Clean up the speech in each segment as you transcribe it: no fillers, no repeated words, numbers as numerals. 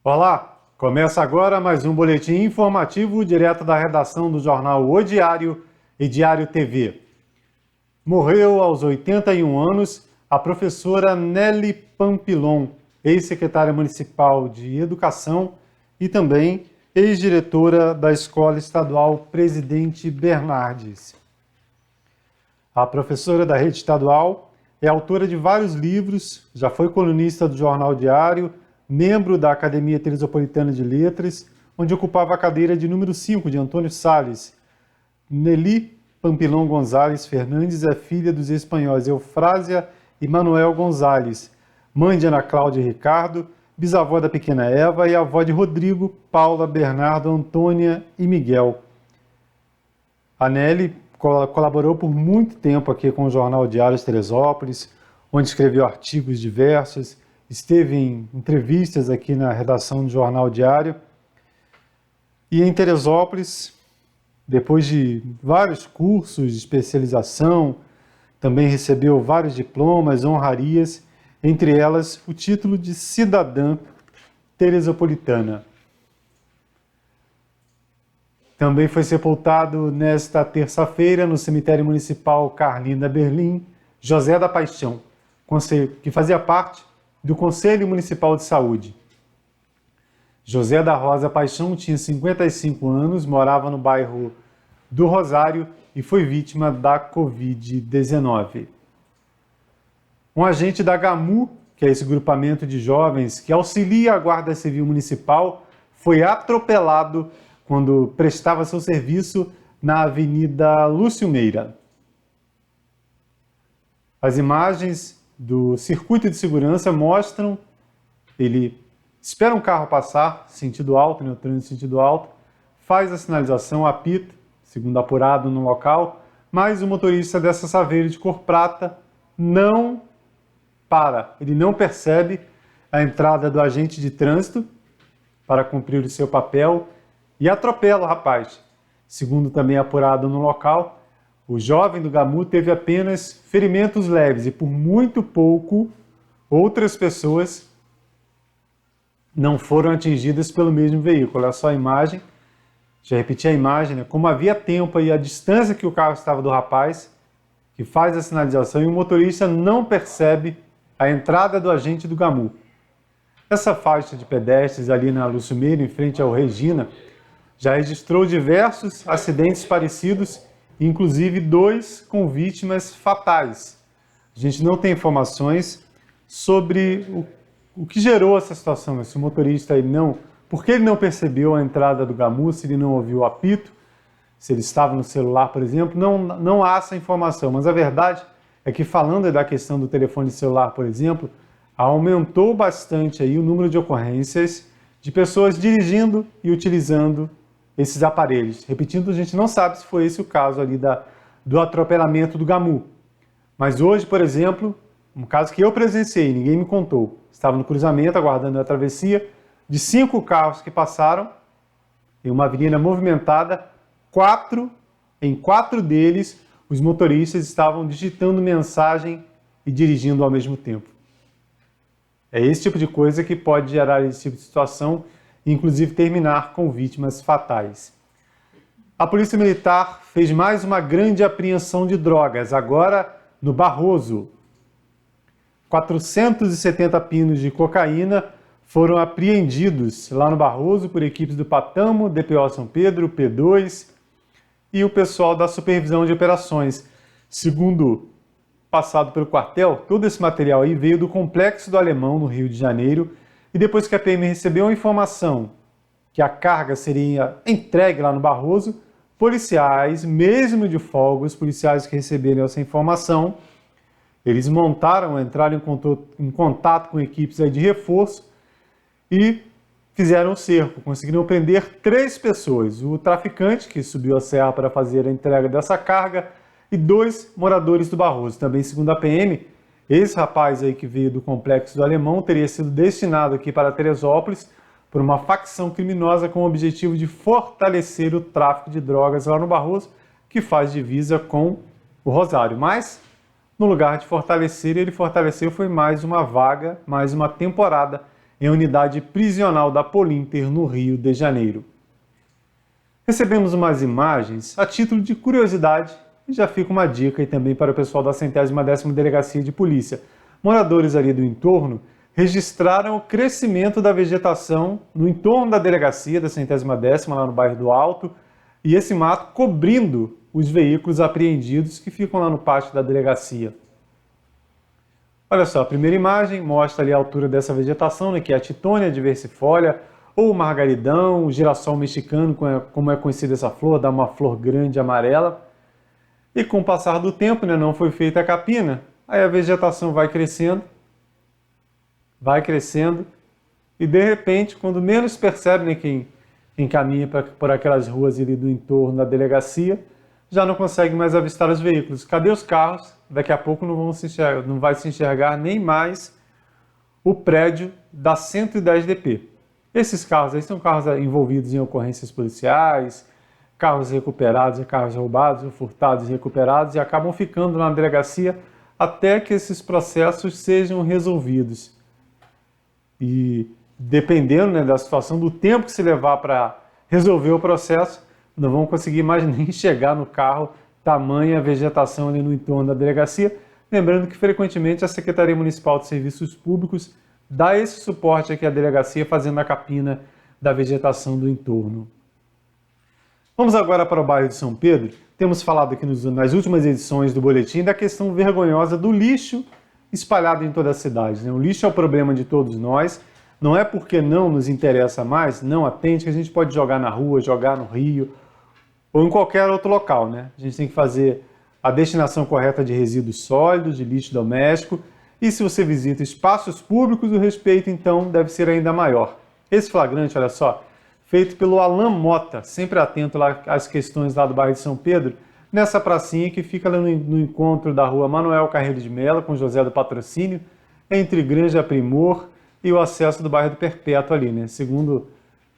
Olá, começa agora mais um boletim informativo direto da redação do jornal O Diário e Diário TV. Morreu aos 81 anos a professora Nelly Pampilon, ex-secretária municipal de Educação e também ex-diretora da Escola Estadual Presidente Bernardes. A professora da rede estadual é autora de vários livros, já foi colunista do Jornal Diário, membro da Academia Teresopolitana de Letras, onde ocupava a cadeira de número 5 de Antônio Salles. Nelly Pampilon Gonzalez Fernandes é filha dos espanhóis Eufrásia e Manuel Gonzalez, mãe de Ana Cláudia e Ricardo, bisavó da pequena Eva e avó de Rodrigo, Paula, Bernardo, Antônia e Miguel. A Nelly colaborou por muito tempo aqui com o Jornal Diário de Teresópolis, onde escreveu artigos diversos, esteve em entrevistas aqui na redação do Jornal Diário. E em Teresópolis, depois de vários cursos de especialização, também recebeu vários diplomas, honrarias, entre elas o título de cidadã teresopolitana. Também foi sepultado nesta terça-feira no cemitério municipal Carlinda Berlim, José da Paixão, que fazia parte do Conselho Municipal de Saúde. José da Rosa Paixão tinha 55 anos, morava no bairro do Rosário e foi vítima da Covid-19. Um agente da GAMU, que é esse grupamento de jovens que auxilia a Guarda Civil Municipal, foi atropelado quando prestava seu serviço na Avenida Lúcio Meira. As imagens do circuito de segurança mostram ele espera um carro passar, sentido alto, no trânsito sentido alto, faz a sinalização, apita, segundo apurado no local, mas o motorista dessa Saveiro de cor prata não para, ele não percebe a entrada do agente de trânsito para cumprir o seu papel e atropela o rapaz. Segundo também apurado no local, o jovem do GAMU teve apenas ferimentos leves e por muito pouco outras pessoas não foram atingidas pelo mesmo veículo. Olha só a imagem, já repeti a imagem, né? Como havia tempo e a distância que o carro estava do rapaz, que faz a sinalização e o motorista não percebe a entrada do agente do GAMU. Essa faixa de pedestres ali na Lúcio Meira, em frente ao Regina, já registrou diversos acidentes parecidos, inclusive 2 com vítimas fatais. A gente não tem informações sobre o que gerou essa situação, se o motorista por que ele não percebeu a entrada do GAMU, se ele não ouviu o apito, se ele estava no celular, por exemplo, não há essa informação, mas a verdade é que falando da questão do telefone celular, por exemplo, aumentou bastante aí o número de ocorrências de pessoas dirigindo e utilizando esses aparelhos. Repetindo, a gente não sabe se foi esse o caso ali do atropelamento do GAMU. Mas hoje, por exemplo, um caso que eu presenciei, ninguém me contou. Estava no cruzamento, aguardando a travessia, de 5 carros que passaram, em uma avenida movimentada, em 4 deles, os motoristas estavam digitando mensagem e dirigindo ao mesmo tempo. É esse tipo de coisa que pode gerar esse tipo de situação e, inclusive, terminar com vítimas fatais. A Polícia Militar fez mais uma grande apreensão de drogas, agora no Barroso. 470 pinos de cocaína foram apreendidos lá no Barroso por equipes do Patamo, DPO São Pedro, P2 e o pessoal da Supervisão de Operações. Segundo passado pelo quartel, todo esse material aí veio do Complexo do Alemão, no Rio de Janeiro, e depois que a PM recebeu a informação que a carga seria entregue lá no Barroso, policiais, mesmo de folga, os policiais que receberam essa informação, eles entraram em contato com equipes aí de reforço e fizeram o cerco, conseguiram prender 3 pessoas, o traficante que subiu a serra para fazer a entrega dessa carga e 2 moradores do Barroso. Também, segundo a PM, esse rapaz aí que veio do Complexo do Alemão teria sido destinado aqui para Teresópolis por uma facção criminosa com o objetivo de fortalecer o tráfico de drogas lá no Barroso, que faz divisa com o Rosário. Mas, no lugar de fortalecer, ele fortaleceu foi mais uma vaga, mais uma temporada em unidade prisional da Polinter, no Rio de Janeiro. Recebemos umas imagens a título de curiosidade e já fica uma dica aí também para o pessoal da 110ª Delegacia de Polícia. Moradores ali do entorno registraram o crescimento da vegetação no entorno da delegacia da 110ª, lá no bairro do Alto, e esse mato cobrindo os veículos apreendidos que ficam lá no pátio da delegacia. Olha só, a primeira imagem mostra ali a altura dessa vegetação, né, que é a Titônia diversifolia, ou margaridão, o girassol mexicano, como é conhecida essa flor, dá uma flor grande amarela. E com o passar do tempo, né, não foi feita a capina, aí a vegetação vai crescendo, e de repente, quando menos percebe, né, quem caminha por aquelas ruas ali do entorno da delegacia, já não consegue mais avistar os veículos. Cadê os carros? Daqui a pouco não vai se enxergar nem mais o prédio da 110DP. Esses carros aí são carros envolvidos em ocorrências policiais, carros recuperados e carros roubados, ou furtados e recuperados, e acabam ficando na delegacia até que esses processos sejam resolvidos. E dependendo, né, da situação, do tempo que se levar para resolver o processo, não vão conseguir mais nem chegar no carro, tamanha a vegetação ali no entorno da delegacia. Lembrando que frequentemente a Secretaria Municipal de Serviços Públicos dá esse suporte aqui à delegacia, fazendo a capina da vegetação do entorno. Vamos agora para o bairro de São Pedro. Temos falado aqui nas últimas edições do boletim da questão vergonhosa do lixo espalhado em toda a cidade, né? O lixo é o problema de todos nós. Não é porque não nos interessa mais, não atende, que a gente pode jogar na rua, jogar no rio ou em qualquer outro local, né? A gente tem que fazer a destinação correta de resíduos sólidos, de lixo doméstico. E se você visita espaços públicos, o respeito, então, deve ser ainda maior. Esse flagrante, olha só, feito pelo Alan Mota, sempre atento lá às questões lá do bairro de São Pedro, nessa pracinha que fica lá no encontro da rua Manuel Carreiro de Mello, com José do Patrocínio, entre Granja Primor e o acesso do bairro do Perpétuo ali, né? Segundo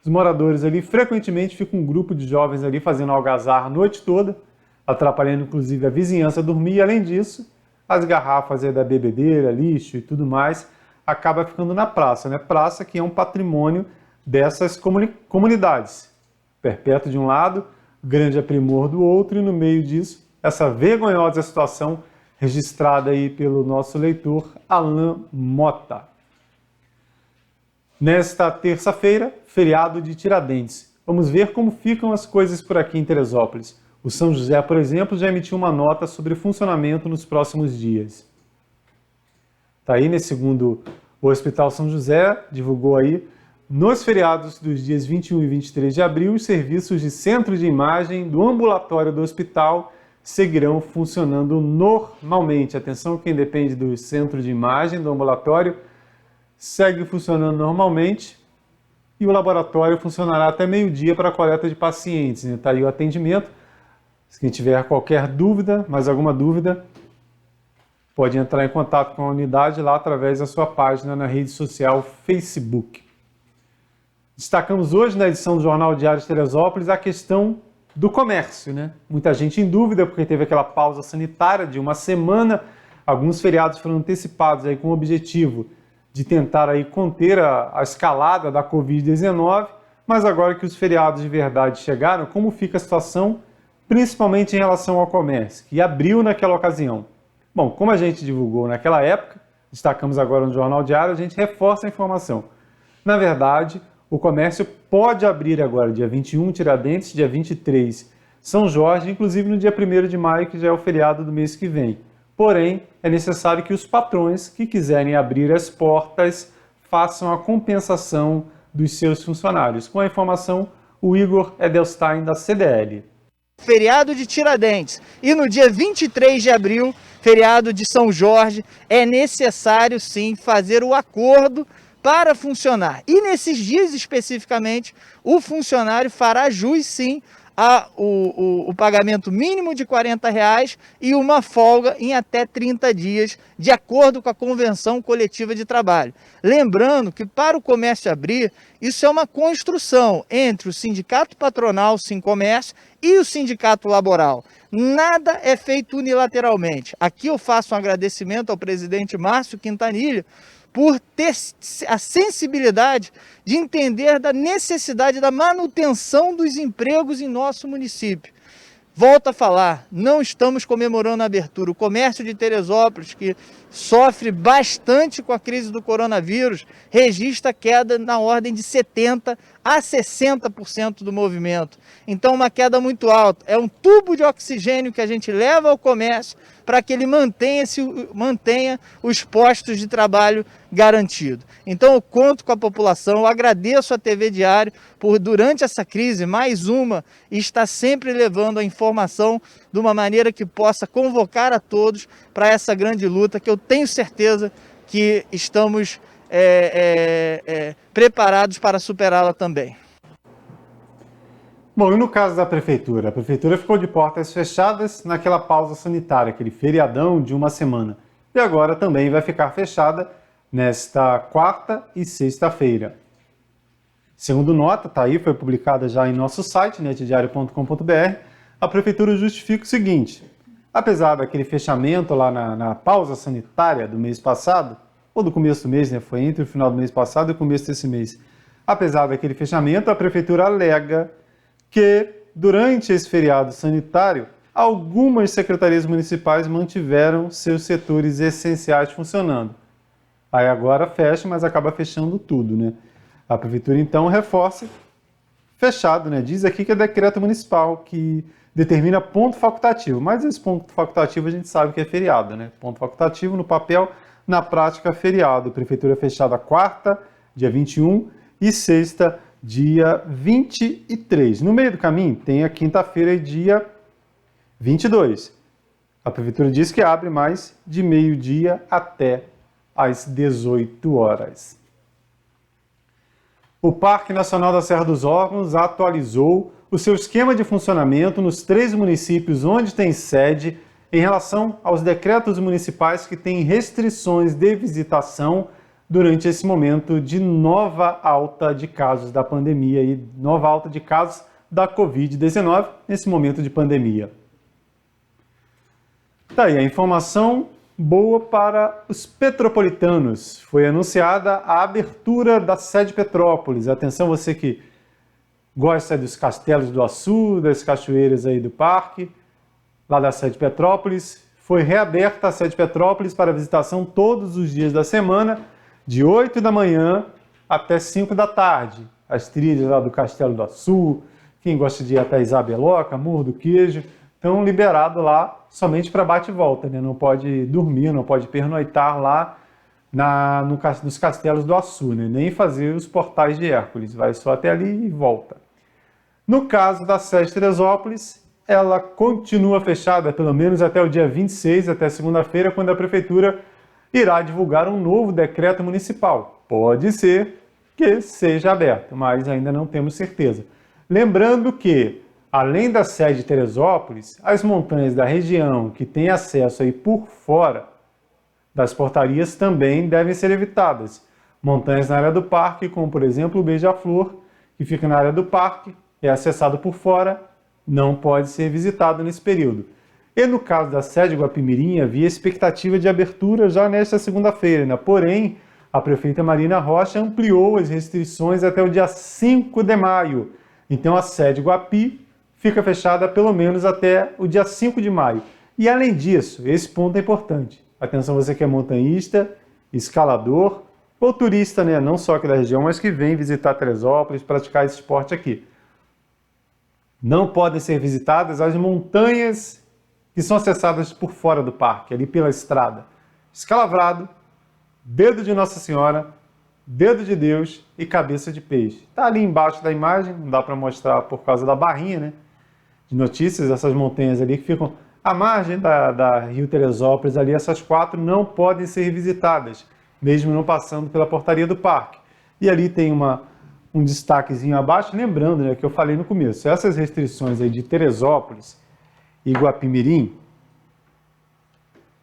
os moradores ali, frequentemente fica um grupo de jovens ali fazendo algazarra a noite toda, atrapalhando inclusive a vizinhança a dormir, e além disso, as garrafas aí da bebedeira, lixo e tudo mais, acaba ficando na praça, né? Praça que é um patrimônio dessas comunidades. Perpétuo de um lado, Grande Primor do outro, e no meio disso, essa vergonhosa situação registrada aí pelo nosso leitor Alan Mota. Nesta terça-feira, feriado de Tiradentes. Vamos ver como ficam as coisas por aqui em Teresópolis. O São José, por exemplo, já emitiu uma nota sobre funcionamento nos próximos dias. Está aí, né, segundo o Hospital São José, divulgou aí, nos feriados dos dias 21 e 23 de abril, os serviços de centro de imagem do ambulatório do hospital seguirão funcionando normalmente. Atenção, quem depende do centro de imagem do ambulatório segue funcionando normalmente, e o laboratório funcionará até meio-dia para a coleta de pacientes. Está aí o atendimento. Se quem tiver qualquer dúvida, mais alguma dúvida, pode entrar em contato com a unidade lá através da sua página na rede social Facebook. Destacamos hoje na edição do Jornal Diário de Teresópolis a questão do comércio, né? Muita gente em dúvida porque teve aquela pausa sanitária de uma semana. Alguns feriados foram antecipados aí com o objetivo de tentar aí conter a escalada da Covid-19, mas agora que os feriados de verdade chegaram, como fica a situação, principalmente em relação ao comércio, que abriu naquela ocasião? Bom, como a gente divulgou naquela época, destacamos agora no Jornal Diário, a gente reforça a informação. Na verdade, o comércio pode abrir agora, dia 21, Tiradentes, dia 23, São Jorge, inclusive no dia 1º de maio, que já é o feriado do mês que vem. Porém, é necessário que os patrões que quiserem abrir as portas façam a compensação dos seus funcionários. Com a informação, o Igor Edelstein, da CDL. Feriado de Tiradentes e no dia 23 de abril, feriado de São Jorge, é necessário sim fazer o acordo para funcionar. E nesses dias especificamente, o funcionário fará jus sim o pagamento mínimo de R$40 e uma folga em até 30 dias, de acordo com a Convenção Coletiva de Trabalho. Lembrando que para o comércio abrir, isso é uma construção entre o Sindicato Patronal, Sincomércio, e o Sindicato Laboral. Nada é feito unilateralmente. Aqui eu faço um agradecimento ao presidente Márcio Quintanilha, por ter a sensibilidade de entender da necessidade da manutenção dos empregos em nosso município. Volto a falar, não estamos comemorando a abertura. O comércio de Teresópolis, que sofre bastante com a crise do coronavírus, registra queda na ordem de 70% a 60% do movimento. Então, uma queda muito alta. É um tubo de oxigênio que a gente leva ao comércio para que ele mantenha os postos de trabalho garantidos. Então, eu conto com a população, eu agradeço a TV Diário por, durante essa crise, mais uma, estar sempre levando a informação de uma maneira que possa convocar a todos para essa grande luta, que eu tenho certeza que estamos preparados para superá-la também. Bom, e no caso da Prefeitura? A Prefeitura ficou de portas fechadas naquela pausa sanitária, aquele feriadão de uma semana. E agora também vai ficar fechada nesta quarta e sexta-feira. Segundo nota, tá aí, foi publicada já em nosso site, netdiario.com.br, a Prefeitura justifica o seguinte: apesar daquele fechamento lá na pausa sanitária do mês passado, ou do começo do mês, né? Foi entre o final do mês passado e o começo desse mês. Apesar daquele fechamento, a Prefeitura alega que, durante esse feriado sanitário, algumas secretarias municipais mantiveram seus setores essenciais funcionando. Aí agora fecha, mas acaba fechando tudo, né? A Prefeitura, então, reforça, fechado, né? Diz aqui que é decreto municipal que determina ponto facultativo, mas esse ponto facultativo a gente sabe que é feriado, né? Ponto facultativo no papel, na prática, feriado. Prefeitura fechada quarta, dia 21, e sexta, dia 23. No meio do caminho tem a quinta-feira, dia 22. A Prefeitura diz que abre mais de meio-dia até às 18 horas. O Parque Nacional da Serra dos Órgãos atualizou o seu esquema de funcionamento nos 3 municípios onde tem sede em relação aos decretos municipais que têm restrições de visitação durante esse momento de nova alta de casos da pandemia e nova alta de casos da Covid-19 nesse momento de pandemia. Tá aí a informação boa para os petropolitanos. Foi anunciada a abertura da sede Petrópolis. Atenção você que gosta dos castelos do Açu, das cachoeiras aí do parque, lá da sede Petrópolis. Foi reaberta a sede Petrópolis para visitação todos os dias da semana, de 8 da manhã até 5 da tarde. As trilhas lá do Castelo do Açu, quem gosta de ir até Isabeloca, Morro do Queijo, estão liberados lá somente para bate e volta, né? Não pode dormir, não pode pernoitar lá nos castelos do Açu, né? Nem fazer os portais de Hércules, vai só até ali e volta. No caso da sede Teresópolis, ela continua fechada pelo menos até o dia 26, até segunda-feira, quando a Prefeitura irá divulgar um novo decreto municipal. Pode ser que seja aberto, mas ainda não temos certeza. Lembrando que, além da sede de Teresópolis, as montanhas da região que têm acesso aí por fora das portarias também devem ser evitadas. Montanhas na área do parque, como por exemplo o Beija-Flor, que fica na área do parque, é acessado por fora, não pode ser visitado nesse período. E no caso da sede Guapimirim, havia expectativa de abertura já nesta segunda-feira, né? Porém, a prefeita Marina Rocha ampliou as restrições até o dia 5 de maio. Então a sede Guapi fica fechada pelo menos até o dia 5 de maio. E além disso, esse ponto é importante. Atenção você que é montanhista, escalador ou turista, né? Não só aqui da região, mas que vem visitar Teresópolis, praticar esse esporte aqui. Não podem ser visitadas as montanhas que são acessadas por fora do parque, ali pela estrada. Escalavrado, dedo de Nossa Senhora, dedo de Deus e cabeça de peixe. Está ali embaixo da imagem, não dá para mostrar por causa da barrinha, né? De notícias, essas montanhas ali que ficam à margem da Rio Teresópolis, ali essas 4 não podem ser visitadas, mesmo não passando pela portaria do parque. E ali tem um destaquezinho abaixo, lembrando, né, que eu falei no começo, essas restrições aí de Teresópolis e Guapimirim,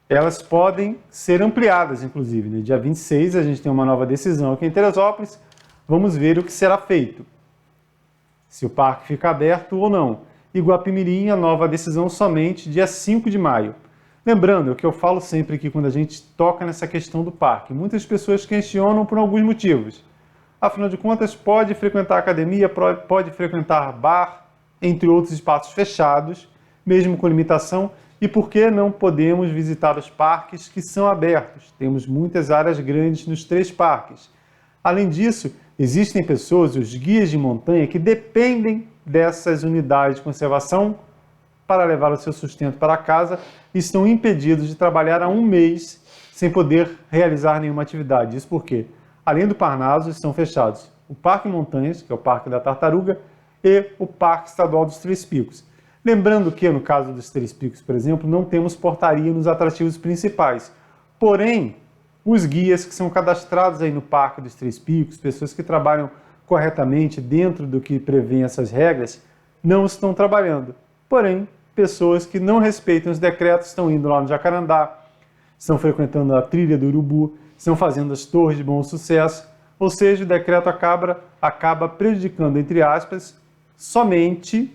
elas podem ser ampliadas, inclusive. No dia 26 a gente tem uma nova decisão aqui em Teresópolis, vamos ver o que será feito, se o parque fica aberto ou não. E Guapimirim, a nova decisão somente dia 5 de maio. Lembrando, é o que eu falo sempre aqui quando a gente toca nessa questão do parque. Muitas pessoas questionam por alguns motivos. Afinal de contas, pode frequentar academia, pode frequentar bar, entre outros espaços fechados, mesmo com limitação. E por que não podemos visitar os parques que são abertos? Temos muitas áreas grandes nos 3 parques. Além disso, existem pessoas, os guias de montanha, que dependem dessas unidades de conservação para levar o seu sustento para casa e estão impedidos de trabalhar há 1 mês sem poder realizar nenhuma atividade. Isso porque, além do Parnaso, estão fechados o Parque Montanhas, que é o Parque da Tartaruga, e o Parque Estadual dos Três Picos. Lembrando que, no caso dos Três Picos, por exemplo, não temos portaria nos atrativos principais. Porém, os guias que são cadastrados aí no Parque dos Três Picos, pessoas que trabalham corretamente dentro do que prevêem essas regras, não estão trabalhando. Porém, pessoas que não respeitam os decretos estão indo lá no Jacarandá, estão frequentando a trilha do Urubu, estão fazendo as torres de Bom Sucesso, ou seja, o decreto acaba prejudicando, entre aspas, somente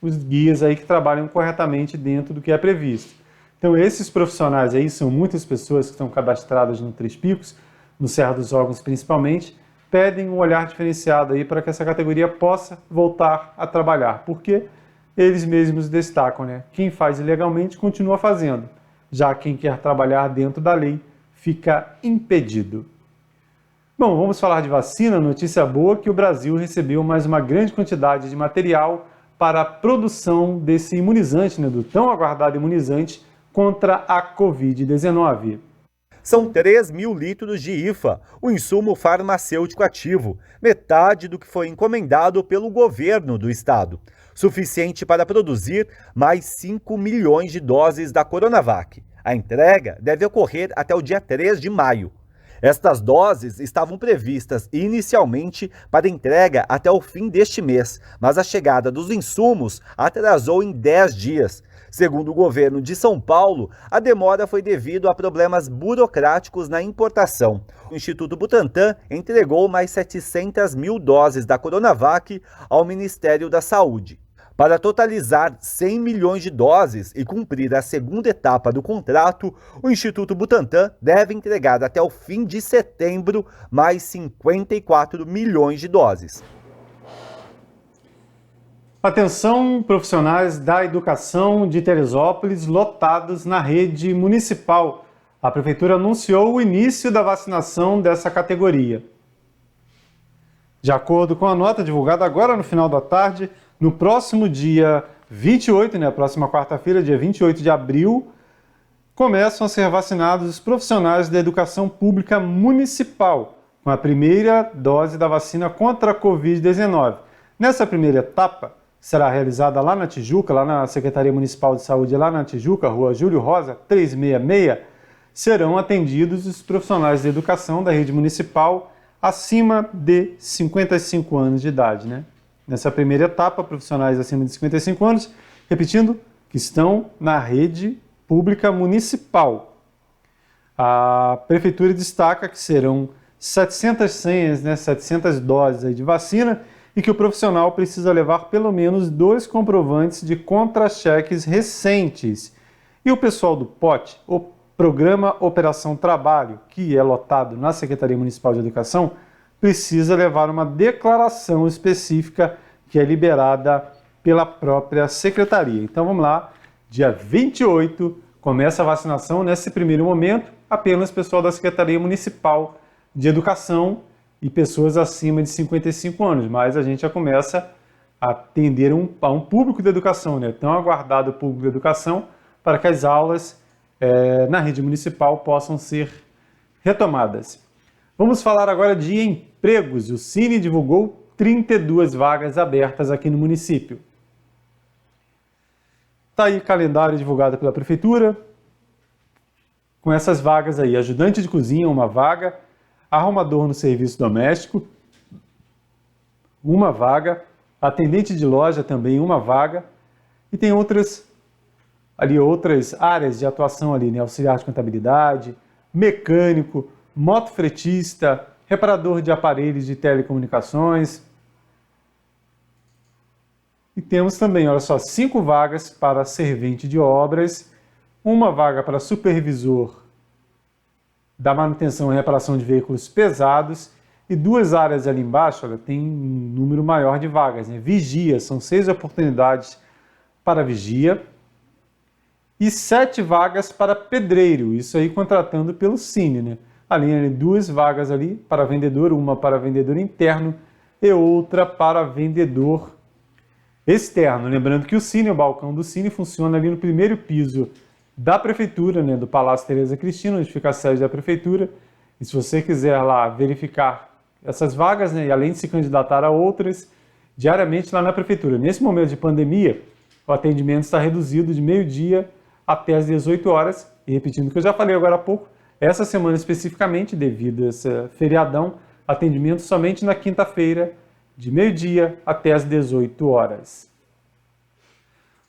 os guias aí que trabalham corretamente dentro do que é previsto. Então, esses profissionais aí, são muitas pessoas que estão cadastradas no Três Picos, no Serra dos Órgãos principalmente, pedem um olhar diferenciado aí para que essa categoria possa voltar a trabalhar, porque eles mesmos destacam, né? Quem faz ilegalmente continua fazendo, já quem quer trabalhar dentro da lei fica impedido. Bom, vamos falar de vacina. Notícia boa que o Brasil recebeu mais uma grande quantidade de material para a produção desse imunizante, né, do tão aguardado imunizante contra a Covid-19. São 3.000 litros de IFA, o insumo farmacêutico ativo, metade do que foi encomendado pelo governo do estado, suficiente para produzir mais 5 milhões de doses da Coronavac. A entrega deve ocorrer até o dia 3 de maio. Estas doses estavam previstas inicialmente para entrega até o fim deste mês, mas a chegada dos insumos atrasou em 10 dias. Segundo o governo de São Paulo, a demora foi devido a problemas burocráticos na importação. O Instituto Butantan entregou mais 700 mil doses da Coronavac ao Ministério da Saúde. Para totalizar 100 milhões de doses e cumprir a segunda etapa do contrato, o Instituto Butantan deve entregar até o fim de setembro mais 54 milhões de doses. Atenção, profissionais da educação de Teresópolis lotados na rede municipal. A Prefeitura anunciou o início da vacinação dessa categoria. De acordo com a nota divulgada agora no final da tarde, no próximo dia 28, a próxima quarta-feira, dia 28 de abril, começam a ser vacinados os profissionais da educação pública municipal, com a primeira dose da vacina contra a Covid-19. Nessa primeira etapa, será realizada lá na Tijuca, lá na Secretaria Municipal de Saúde, lá na Tijuca, Rua Júlio Rosa, 366, serão atendidos os profissionais da educação da rede municipal acima de 55 anos de idade, né? Nessa primeira etapa, profissionais acima de 55 anos, repetindo, que estão na rede pública municipal. A Prefeitura destaca que serão 700 senhas, 700 doses aí de vacina, e que o profissional precisa levar pelo menos 2 comprovantes de contra-cheques recentes. E o pessoal do POT, o Programa Operação Trabalho, que é lotado na Secretaria Municipal de Educação, precisa levar uma declaração específica que é liberada pela própria Secretaria. Então vamos lá, dia 28 começa a vacinação. Nesse primeiro momento, apenas pessoal da Secretaria Municipal de Educação e pessoas acima de 55 anos, mas a gente já começa a atender a um público da educação, né? Tão aguardado público da educação, para que as aulas na rede municipal possam ser retomadas. Vamos falar agora de empregos. O Cine divulgou 32 vagas abertas aqui no município. Está aí o calendário divulgado pela Prefeitura, com essas vagas aí: ajudante de cozinha, uma vaga; arrumador no serviço doméstico, uma vaga; atendente de loja, também uma vaga; e tem outras áreas de atuação ali, né? Auxiliar de contabilidade, mecânico, motofretista, reparador de aparelhos de telecomunicações. E temos também, olha só, 5 vagas para servente de obras, uma vaga para supervisor da manutenção e reparação de veículos pesados e 2 áreas ali embaixo, olha, tem um número maior de vagas, né? Vigia, são 6 oportunidades para vigia e 7 vagas para pedreiro, isso aí contratando pelo Cine, né? Além de 2 vagas ali para vendedor, uma para vendedor interno e outra para vendedor externo. Lembrando que o Cine, o balcão do Cine, funciona ali no primeiro piso da prefeitura, né, do Palácio Tereza Cristina, onde fica a sede da prefeitura. E se você quiser lá verificar essas vagas, né, e além de se candidatar a outras, diariamente lá na prefeitura. Nesse momento de pandemia, o atendimento está reduzido de meio-dia até às 18 horas. E repetindo o que eu já falei agora há pouco, essa semana especificamente, devido a esse feriadão, atendimento somente na quinta-feira, de meio-dia até às 18 horas.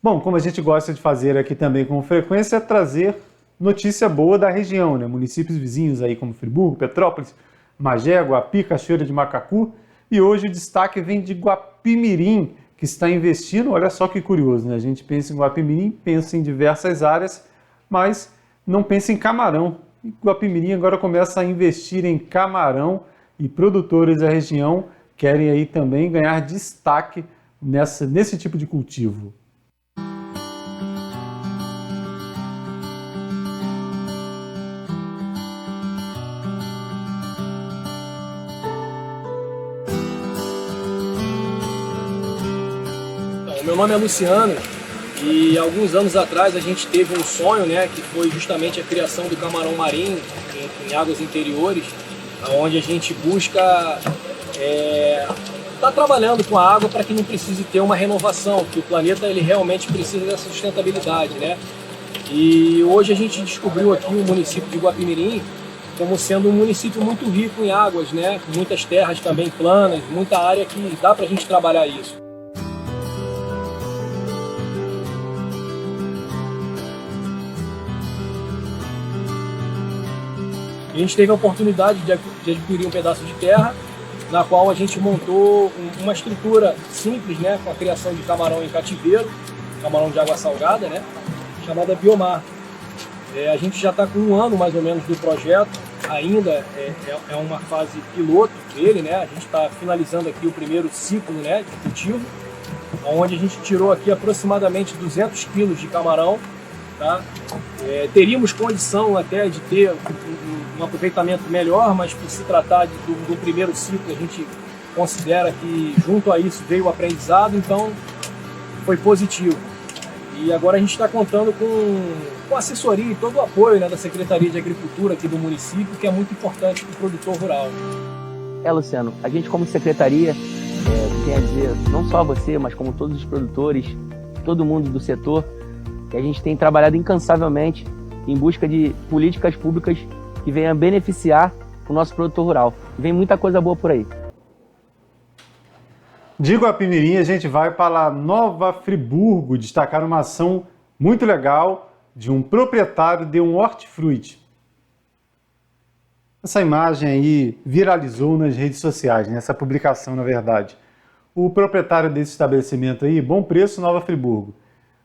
Bom, como a gente gosta de fazer aqui também com frequência, é trazer notícia boa da região, né? Municípios vizinhos aí como Friburgo, Petrópolis, Magé, Guapi, Cachoeira de Macacu. E hoje o destaque vem de Guapimirim, que está investindo, olha só que curioso, né? A gente pensa em Guapimirim, pensa em diversas áreas, mas não pensa em camarão. E Guapimirim agora começa a investir em camarão e produtores da região querem aí também ganhar destaque nesse tipo de cultivo. Meu nome é Luciano e alguns anos atrás a gente teve um sonho, né, que foi justamente a criação do camarão marinho em águas interiores, onde a gente busca tá trabalhando com a água para que não precise ter uma renovação, que o planeta ele realmente precisa dessa sustentabilidade, né? E hoje a gente descobriu aqui o município de Guapimirim como sendo um município muito rico em águas, né? Com muitas terras também planas, muita área que dá para a gente trabalhar isso. A gente teve a oportunidade de adquirir um pedaço de terra, na qual a gente montou uma estrutura simples, né, com a criação de camarão em cativeiro, camarão de água salgada, né, chamada Biomar. A gente já está com 1 ano mais ou menos do projeto, ainda é uma fase piloto dele, né, a gente está finalizando aqui o primeiro ciclo, né, de cultivo, onde a gente tirou aqui aproximadamente 200 quilos de camarão. Tá? Teríamos condição até de ter um aproveitamento melhor, mas por se tratar do primeiro ciclo, a gente considera que junto a isso veio o aprendizado, então foi positivo. E agora a gente está contando com assessoria e todo o apoio, né, da Secretaria de Agricultura aqui do município, que é muito importante para o produtor rural. Luciano, a gente como secretaria, tem a dizer, não só você, mas como todos os produtores, todo mundo do setor, que a gente tem trabalhado incansavelmente em busca de políticas públicas que venham beneficiar o nosso produtor rural. Vem muita coisa boa por aí. De Guapimirim, a gente vai para Nova Friburgo destacar uma ação muito legal de um proprietário de um hortifruti. Essa imagem aí viralizou nas redes sociais, nessa publicação, na verdade. O proprietário desse estabelecimento aí, Bom Preço, Nova Friburgo.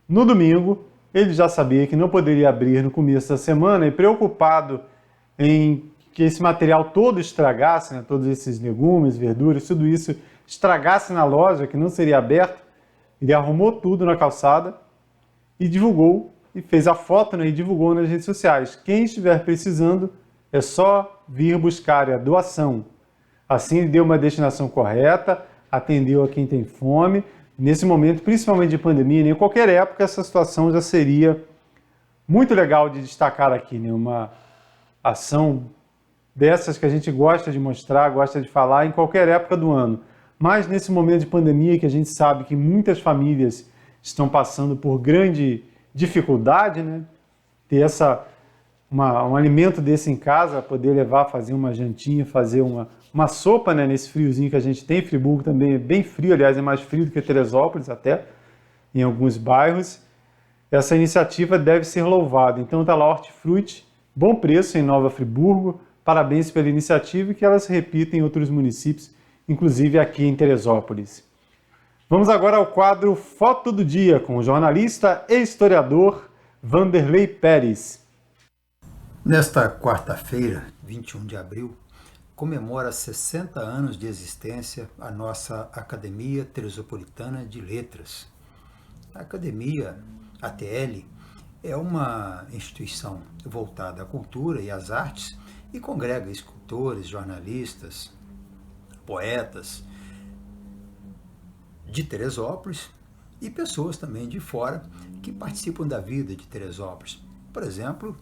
No domingo, ele já sabia que não poderia abrir no começo da semana e preocupado em que esse material todo estragasse, né, todos esses legumes, verduras, tudo isso estragasse na loja, que não seria aberto, ele arrumou tudo na calçada e divulgou, e fez a foto, né, e divulgou nas redes sociais. Quem estiver precisando é só vir buscar a doação. Assim ele deu uma destinação correta, atendeu a quem tem fome. Nesse momento, principalmente de pandemia, em qualquer época, essa situação já seria muito legal de destacar aqui, né? Uma ação dessas que a gente gosta de mostrar, gosta de falar em qualquer época do ano. Mas nesse momento de pandemia, que a gente sabe que muitas famílias estão passando por grande dificuldade, né? Ter um alimento desse em casa, poder levar, fazer uma jantinha, fazer uma sopa, né, nesse friozinho que a gente tem. Friburgo também é bem frio, aliás, é mais frio do que Teresópolis até, em alguns bairros. Essa iniciativa deve ser louvada. Então está lá Hortifruti, Bom Preço em Nova Friburgo. Parabéns pela iniciativa e que ela se repita em outros municípios, inclusive aqui em Teresópolis. Vamos agora ao quadro Foto do Dia, com o jornalista e historiador Vanderlei Pérez. Nesta quarta-feira, 21 de abril, comemora 60 anos de existência a nossa Academia Teresopolitana de Letras. A Academia ATL é uma instituição voltada à cultura e às artes e congrega escultores, jornalistas, poetas de Teresópolis e pessoas também de fora que participam da vida de Teresópolis. Por exemplo,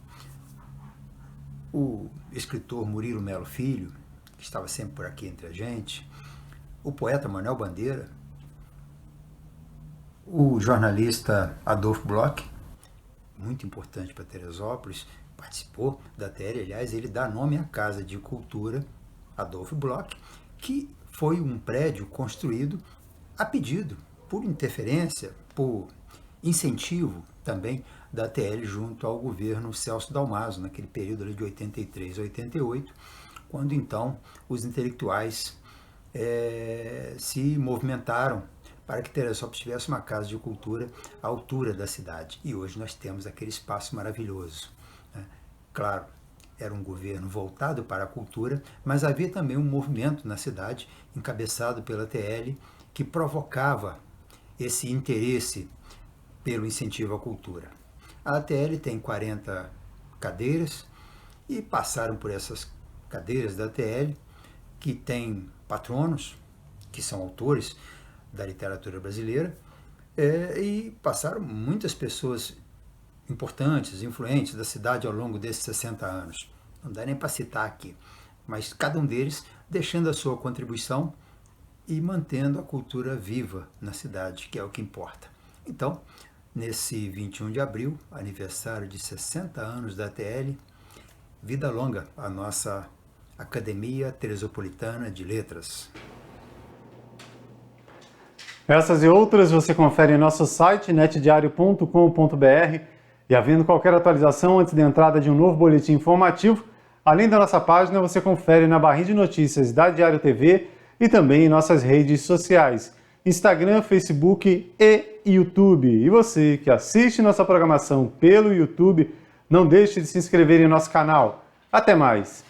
o escritor Murilo Melo Filho, que estava sempre por aqui entre a gente, o poeta Manuel Bandeira, o jornalista Adolfo Bloch, muito importante para Teresópolis, participou da ATL, aliás, ele dá nome à Casa de Cultura Adolfo Bloch, que foi um prédio construído a pedido, por interferência, por incentivo também da ATL junto ao governo Celso Dalmaso, naquele período ali de 83 a 88, quando então os intelectuais se movimentaram para que Teresópolis tivesse uma casa de cultura à altura da cidade. E hoje nós temos aquele espaço maravilhoso, né? Claro, era um governo voltado para a cultura, mas havia também um movimento na cidade, encabeçado pela ATL, que provocava esse interesse pelo incentivo à cultura. A ATL tem 40 cadeiras e passaram por essas cadeiras da ATL, que tem patronos, que são autores da literatura brasileira, e passaram muitas pessoas importantes, influentes da cidade ao longo desses 60 anos. Não dá nem para citar aqui, mas cada um deles deixando a sua contribuição e mantendo a cultura viva na cidade, que é o que importa. Então, nesse 21 de abril, aniversário de 60 anos da ATL, vida longa à nossa Academia Teresopolitana de Letras. Essas e outras você confere em nosso site netdiario.com.br e havendo qualquer atualização antes da entrada de um novo boletim informativo, além da nossa página, você confere na barrinha de notícias da Diário TV e também em nossas redes sociais, Instagram, Facebook e YouTube. E você que assiste nossa programação pelo YouTube, não deixe de se inscrever em nosso canal. Até mais!